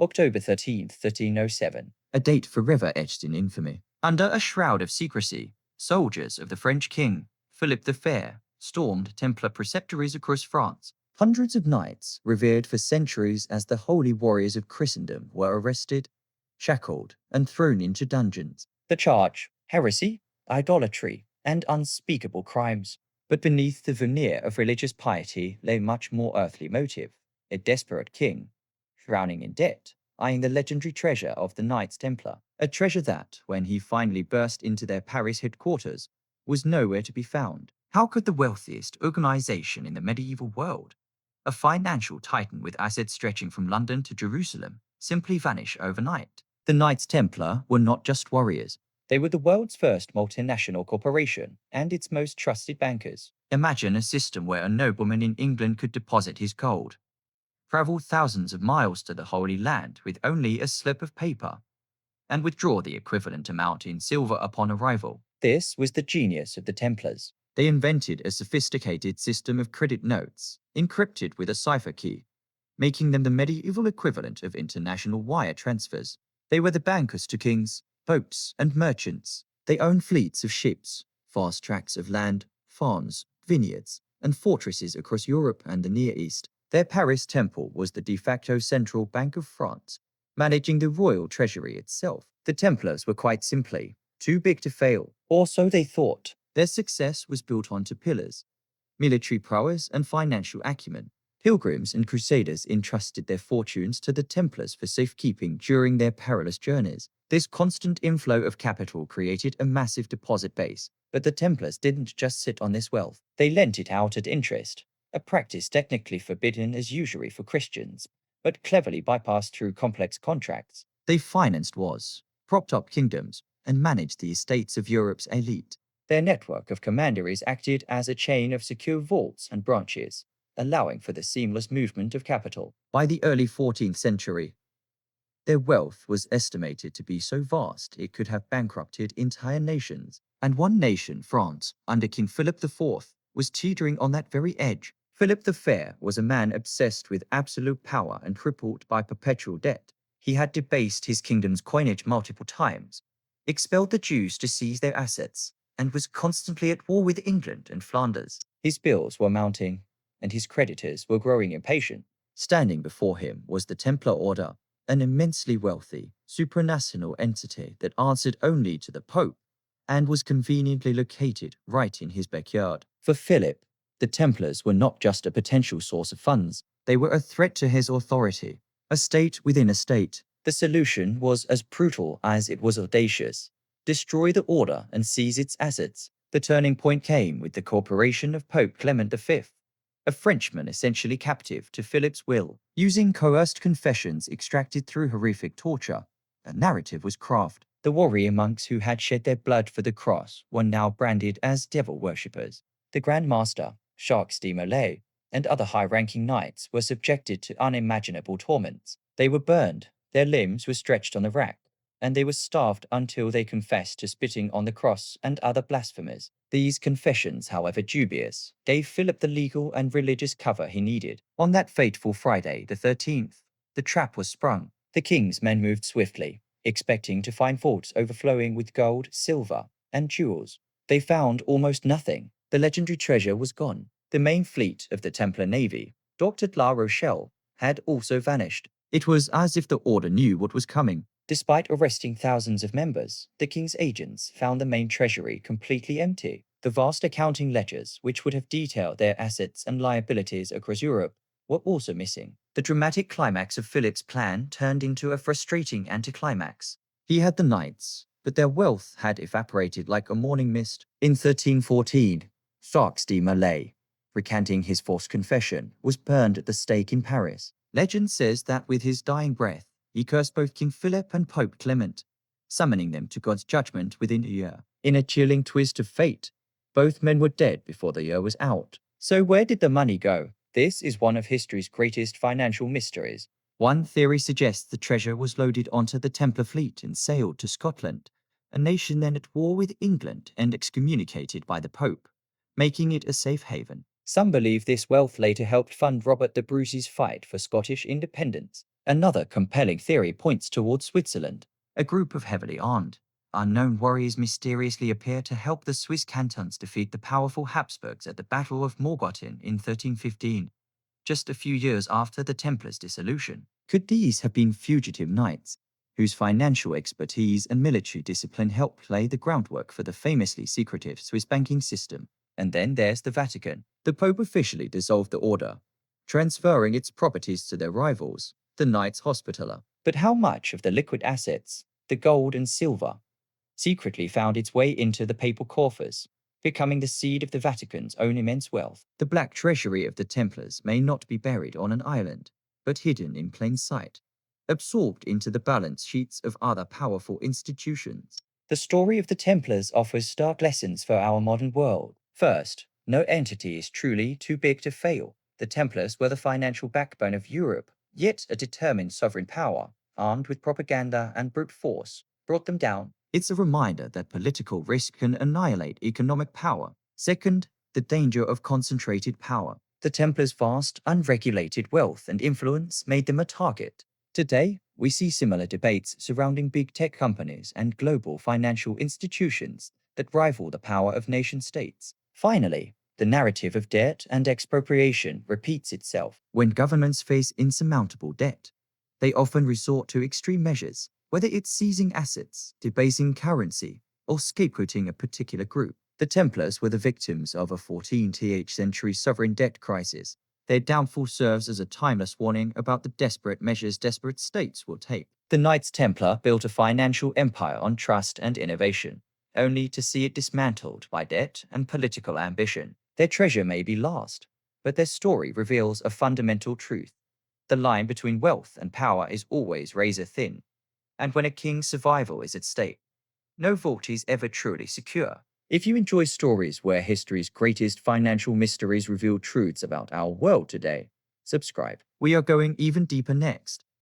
October 13, 1307, a date forever etched in infamy. Under a shroud of secrecy, soldiers of the French king, Philip the Fair, stormed Templar preceptories across France. Hundreds of knights, revered for centuries as the holy warriors of Christendom, were arrested, shackled, and thrown into dungeons. The charge: heresy, idolatry, and unspeakable crimes. But beneath the veneer of religious piety lay much more earthly motive: a desperate king, drowning in debt, eyeing the legendary treasure of the Knights Templar, a treasure that, when he finally burst into their Paris headquarters, was nowhere to be found. How could the wealthiest organization in the medieval world, a financial titan with assets stretching from London to Jerusalem, simply vanish overnight? The Knights Templar were not just warriors. They were the world's first multinational corporation and its most trusted bankers. Imagine a system where a nobleman in England could deposit his gold, travel thousands of miles to the Holy Land with only a slip of paper, and withdraw the equivalent amount in silver upon arrival. This was the genius of the Templars. They invented a sophisticated system of credit notes, encrypted with a cipher key, making them the medieval equivalent of international wire transfers. They were the bankers to kings, popes, and merchants. They owned fleets of ships, vast tracts of land, farms, vineyards, and fortresses across Europe and the Near East. Their Paris temple was the de facto central bank of France, managing the royal treasury itself. The Templars were quite simply too big to fail, or so they thought. Their success was built on two pillars: military prowess and financial acumen. Pilgrims and crusaders entrusted their fortunes to the Templars for safekeeping during their perilous journeys. This constant inflow of capital created a massive deposit base, but the Templars didn't just sit on this wealth. They lent it out at interest, a practice technically forbidden as usury for Christians, but cleverly bypassed through complex contracts. They financed wars, propped up kingdoms, and managed the estates of Europe's elite. Their network of commanderies acted as a chain of secure vaults and branches, allowing for the seamless movement of capital. By the early 14th century, their wealth was estimated to be so vast it could have bankrupted entire nations. And one nation, France, under King Philip IV, was teetering on that very edge. Philip the Fair was a man obsessed with absolute power and crippled by perpetual debt. He had debased his kingdom's coinage multiple times, expelled the Jews to seize their assets, and was constantly at war with England and Flanders. His bills were mounting, and his creditors were growing impatient. Standing before him was the Templar Order, an immensely wealthy, supranational entity that answered only to the Pope and was conveniently located right in his backyard. For Philip, the Templars were not just a potential source of funds, they were a threat to his authority, a state within a state. The solution was as brutal as it was audacious: destroy the order and seize its assets. The turning point came with the corporation of Pope Clement V, a Frenchman essentially captive to Philip's will. Using coerced confessions extracted through horrific torture, a narrative was crafted. The warrior monks who had shed their blood for the cross were now branded as devil worshippers. The Grand Master, Jacques de Molay, and other high-ranking knights were subjected to unimaginable torments. They were burned, their limbs were stretched on the rack, and they were starved until they confessed to spitting on the cross and other blasphemies. These confessions, however dubious, gave Philip the legal and religious cover he needed. On that fateful Friday the 13th, the trap was sprung. The king's men moved swiftly, expecting to find vaults overflowing with gold, silver, and jewels. They found almost nothing. The legendary treasure was gone. The main fleet of the Templar navy, docked at La Rochelle, had also vanished. It was as if the order knew what was coming. Despite arresting thousands of members, the king's agents found the main treasury completely empty. The vast accounting ledgers, which would have detailed their assets and liabilities across Europe, were also missing. The dramatic climax of Philip's plan turned into a frustrating anticlimax. He had the knights, but their wealth had evaporated like a morning mist. In 1314, Jacques de Molay, recanting his false confession, was burned at the stake in Paris. Legend says that with his dying breath, he cursed both King Philip and Pope Clement, summoning them to God's judgment within a year. In a chilling twist of fate, both men were dead before the year was out. So where did the money go? This is one of history's greatest financial mysteries. One theory suggests the treasure was loaded onto the Templar fleet and sailed to Scotland, a nation then at war with England and excommunicated by the Pope, making it a safe haven. Some believe this wealth later helped fund Robert the Bruce's fight for Scottish independence. Another compelling theory points towards Switzerland. A group of heavily armed, unknown warriors mysteriously appear to help the Swiss cantons defeat the powerful Habsburgs at the Battle of Morgarten in 1315, just a few years after the Templars' dissolution. Could these have been fugitive knights, whose financial expertise and military discipline helped lay the groundwork for the famously secretive Swiss banking system? And then there's the Vatican. The Pope officially dissolved the order, transferring its properties to their rivals, the Knights Hospitaller. But how much of the liquid assets, the gold and silver, secretly found its way into the papal coffers, becoming the seed of the Vatican's own immense wealth? The black treasury of the Templars may not be buried on an island, but hidden in plain sight, absorbed into the balance sheets of other powerful institutions. The story of the Templars offers stark lessons for our modern world. First, no entity is truly too big to fail. The Templars were the financial backbone of Europe, yet a determined sovereign power, armed with propaganda and brute force, brought them down. It's a reminder that political risk can annihilate economic power. Second, the danger of concentrated power. The Templars' vast, unregulated wealth and influence made them a target. Today, we see similar debates surrounding big tech companies and global financial institutions that rival the power of nation-states. Finally, the narrative of debt and expropriation repeats itself. When governments face insurmountable debt, they often resort to extreme measures, whether it's seizing assets, debasing currency, or scapegoating a particular group. The Templars were the victims of a 14th century sovereign debt crisis. Their downfall serves as a timeless warning about the desperate measures desperate states will take. The Knights Templar built a financial empire on trust and innovation, only to see it dismantled by debt and political ambition. Their treasure may be lost, but their story reveals a fundamental truth. The line between wealth and power is always razor thin, and when a king's survival is at stake, no vault is ever truly secure. If you enjoy stories where history's greatest financial mysteries reveal truths about our world today, subscribe. We are going even deeper next.